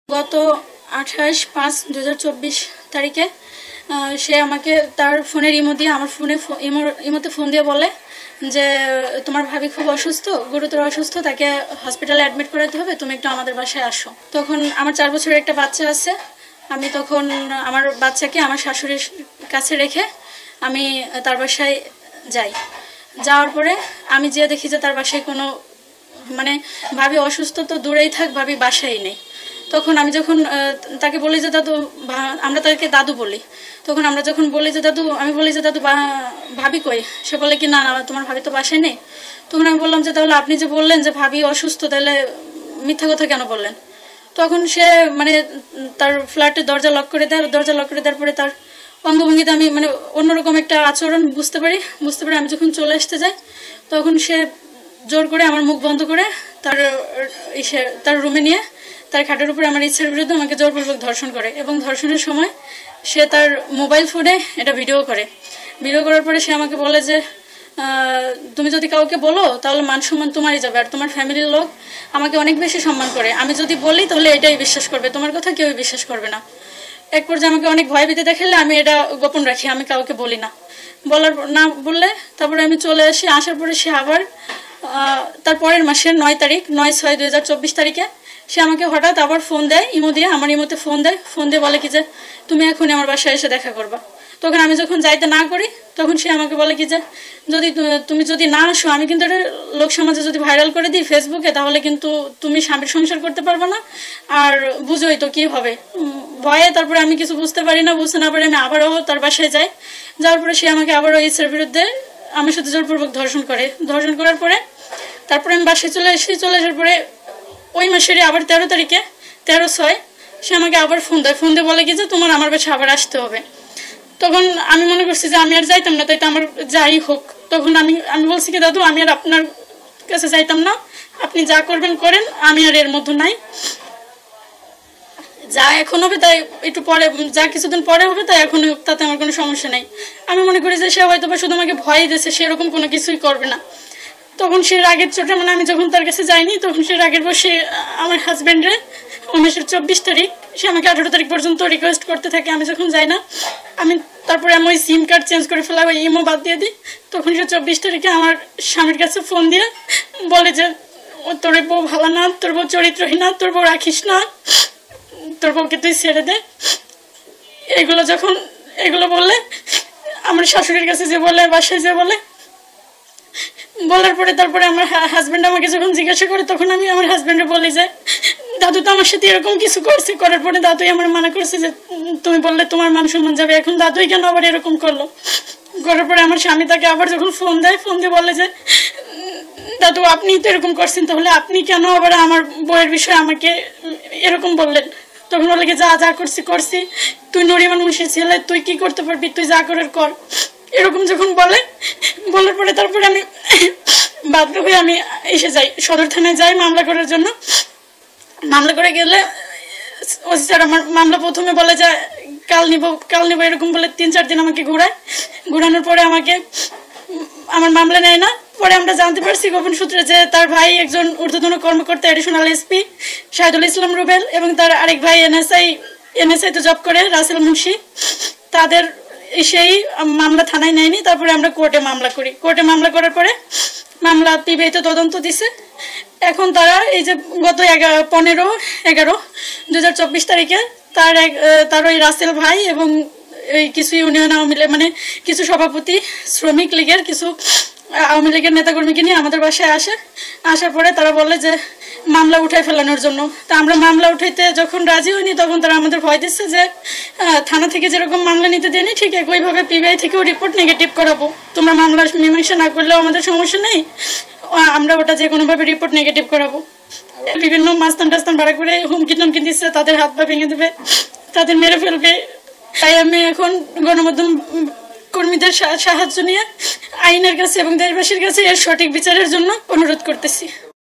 গত 28/5/2024 তারিখে সে আমাকে তার ফোনের ইমো দিয়ে আমার ইমোতে ফোন দিয়ে বলে যে তোমার ভাবি খুব অসুস্থ, গুরুতর অসুস্থ, তাকে হসপিটালে অ্যাডমিট করাতে হবে, তুমি একটু আমাদের বাসায় আসো। তখন আমার 4 বছরের একটা বাচ্চা আছে। আমি তখন আমার বাচ্চাকে আমার শাশুড়ির কাছে রেখে আমি তার বাসায় যাই। যাওয়ার পরে আমি যেয়ে দেখি যে তার বাসায় কোনো ভাবি অসুস্থ তো দূরেই থাক, ভাবি বাসায় নেই। তখন আমি যখন তাকে বলি যে দাদু, আমরা তাকে দাদু বলি, তখন আমরা যখন বলি যে দাদু, আমি বলি যে দাদু ভাবি কই, সে বলে কি না তোমার ভাবি তো বাসায় নেই। তখন আমি বললাম যে তাহলে আপনি যে বললেন যে ভাবি অসুস্থ, তাহলে মিথ্যা কথা কেন বললেন? তখন সে তার ফ্ল্যাটের দরজা লক করে দেয়। দরজা লক করে দেওয়ার পরে তার অঙ্গভঙ্গিতে আমি অন্যরকম একটা আচরণ বুঝতে পারি। আমি যখন চলে আসতে যাই তখন সে জোর করে আমার মুখ বন্ধ করে তার রুমে নিয়ে তার খাটের উপরে আমার ইচ্ছার বিরুদ্ধে আমাকে জোরপূর্বক ধর্ষণ করে, এবং ধর্ষণের সময় সে তার মোবাইল ফোনে এটা ভিডিও করে। ভিডিও করার পরে সে আমাকে বলে যে তুমি যদি কাউকে বলো তাহলে মান সম্মান তোমারই যাবে, আর তোমার ফ্যামিলির লোক আমাকে অনেক বেশি সম্মান করে, আমি যদি বলি তাহলে এটাই বিশ্বাস করবে, তোমার কথা কেউই বিশ্বাস করবে না। এক পর্যায়ে আমাকে অনেক ভয় ভীতি দেখালে আমি এটা গোপন রাখি, আমি কাউকে বলি না। বললে তারপরে আমি চলে আসি। আসার পরে সে আবার তার পরের মাসের 9/6/2024 তারিখে সে আমাকে হঠাৎ আবার ফোন দেয়, ইমো দিয়ে, আমার ইমোতে ফোন দিয়ে বলে কি যে তুমি এখনই আমার বাসায় এসে দেখা করবা। তখন আমি যখন যাইতে না করি তখন সে আমাকে বলে কি যে তুমি যদি না আসো, আমি কিন্তু এটা লোক সমাজে যদি ভাইরাল করে দিই ফেসবুকে, তাহলে কিন্তু তুমি স্বামীর সংসার করতে পারবে না, আর বুঝোই তো কি হবে। ভয়ে তারপরে আমি কিছু বুঝতে না পারি আমি আবারও তার বাসায় যাই। যাওয়ার পরে সে আমাকে আবারও ইচ্ছার বিরুদ্ধে আমার সাথে জোরপূর্বক ধর্ষণ করার পরে তারপরে আমি বাসায় চলে আসার পরে ওই মাসেরই আবার 13 তারিখে 13/6 সে আমাকে আবার ফোন দিয়ে বলে কি যে তোমার আমার বাসায় আবার আসতে হবে। তখন আমি মনে করছি যে আমি আর যাইতাম না, তাই তো আমার যাই হোক। তখন আমি বলছি কি দাদু, আমি আর আপনার কাছে যাইতাম না, আপনি যা করবেন করেন, আমি আর এর মধ্যে নাই। যা এখন হবে তাই একটু পরে, যা কিছুদিন পরে হবে তাই এখন হোক, তাতে আমার কোনো সমস্যা নেই। আমি মনে করি যে সে হয়তো বা শুধু আমাকে ভয় দিয়েছে, সেরকম কোনো কিছুই করবে না। তখন সে রাগের চোটে আমি যখন তার কাছে যাইনি, তখন সে রাগের বসে আমার হাজব্যান্ডে 19/24 তারিখ সে আমাকে 18 তারিখ পর্যন্ত রিকোয়েস্ট করতে থাকে। আমি যখন যাই না, তারপরে আমি ওই সিম কার্ড চেঞ্জ করে ফেলা, ওই ইমো বাদ দিয়ে দিই। তখন সে 24 তারিখে আমার স্বামীর কাছে ফোন দিয়ে বলে যে তোর বউ ভালো না, তোর বউ চরিত্রহীন না, তোর বউ রাখিস না, তোর বউকে তুই ছেড়ে দে। এগুলো বললে আমার শাশুড়ির কাছে যে বলে, বাসায় যে বলার পরে তারপরে আমার হাজব্যান্ড আমাকে যখন জিজ্ঞাসা করে, তখন আমি আমার হাজব্যান্ডে বলি যে দাদু তো আমার সাথে এরকম কিছু করছে। করার পরে দাদুই আমার মানা করছে যে তুমি বললে তোমার মান সম্মান যাবে, এখন দাদুই কেন আবার এরকম করলো। করার পরে আমার স্বামী তাকে আবার যখন ফোন দিয়ে বলে যে দাদু আপনি তো এরকম করছেন, তাহলে আপনি কেন আবার আমার বউয়ের বিষয়ে আমাকে এরকম বললেন? তখন বলে কি যা করছি, তুই নরিমান মুন্সির ছেলে, তুই কি করতে পারবি, তুই যা করার কর, এরকম যখন বলার পরে তারপরে আমি বাধ্য হয়ে আমি এসে যাই, সদর থানায় যাই মামলা করার জন্য। মামলা করে গেলে ওসি স্যার আমার মামলা প্রথমে বলে যে কাল নিব এরকম বলে 3-4 দিন আমাকে ঘোরানোর পরে আমার মামলা নেয় না। পরে আমরা জানতে পারছি গোপন সূত্রে যে তার ভাই একজন ঊর্ধ্বতন কর্মকর্তা, এডিশনাল এসপি শাহিদুল ইসলাম রুবেল, এবং তার আরেক ভাই এনএসআই তে জব করে রাসেল মুন্সি, তাদের সেই মামলা থানায় নেয়নি। তারপরে আমরা কোর্টে মামলা করার পরে মামলা পিবিআইতে তদন্ত দিছে। এখন তারা এই যে গত 15/11/2024 তারিখে তার ওই রাসেল ভাই এবং এই কিছু ইউনিয়ন আওয়ামী লীগ কিছু সভাপতি, শ্রমিক লীগের কিছু আওয়ামী লীগের নেতাকর্মীকে নিয়ে আমাদের বাসায় আসার পরে তারা বলে যে মামলা উঠাই ফেলানোর জন্য। তা আমরা মামলা উঠাইতে যখন রাজি হইনি, তখন তারা আমাদের ভয় দিচ্ছে যে থানা থেকে যেরকম মামলা নিতে দেয়নি, ঠিক একইভাবে পিবিআই থেকেও রিপোর্ট নেগেটিভ করাবো, তোমরা মামলা মীমাংসা না করলেও আমাদের সমস্যা নেই, আমরা ওটা যে কোনোভাবে রিপোর্ট নেগেটিভ করাবো। বিভিন্ন মাস্তান ভাড়া করে হুমকি টমকি দিচ্ছে, তাদের হাত পা ভেঙে দেবে, তাদের মেরে ফেলবে। তাই আমি এখন গণমাধ্যম কর্মীদের সাহায্য নিয়ে আইনের কাছে এবং দেশবাসীর কাছে এর সঠিক বিচারের জন্য অনুরোধ করতেছি।